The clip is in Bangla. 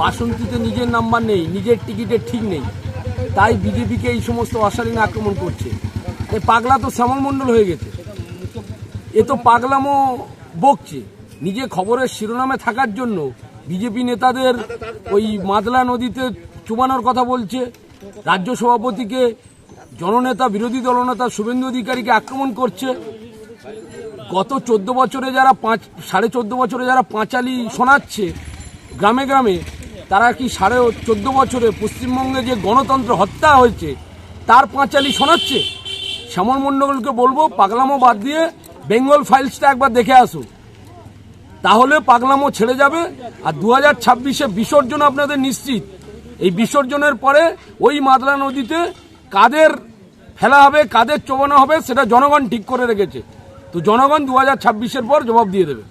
বাসন্তীতে নিজের নাম্বার নেই, নিজের টিকিটের ঠিক নেই, তাই বিজেপিকে এই সমস্ত অশালীন আক্রমণ করছে। এই পাগলা তো শ্যামল মণ্ডল হয়ে গেছে, এ তো পাগলামো বকছে। নিজে খবরের শিরোনামে থাকার জন্য বিজেপি নেতাদের ওই মাদলা নদীতে চুবানোর কথা বলছে, রাজ্য সভাপতিকে, জননেতা বিরোধী দলনেতা শুভেন্দু অধিকারীকে আক্রমণ করছে। গত 14 বছরে যারা 14.5 বছরে যারা পাঁচালি শোনাচ্ছে গ্রামে গ্রামে, তারা কি 14.5 বছরে পশ্চিমবঙ্গে যে গণতন্ত্র হত্যা হয়েছে তার পাঁচালি শোনাচ্ছে? শ্যামল মণ্ডলকে বলবো পাগলামো বাদ দিয়ে বেঙ্গল ফাইলসটা একবার দেখে আসুন, তাহলে পাগলামো ছেড়ে যাবে। আর 2026-এ বিসর্জন আপনাদের নিশ্চিত। এই বিসর্জনের পরে ওই মাদলা নদীতে কাদের ফেলা হবে, কাদের চোবানো হবে, সেটা জনগণ ঠিক করে রেখেছে। তো জনগণ 2026-এর পর জবাব দিয়ে দেবে।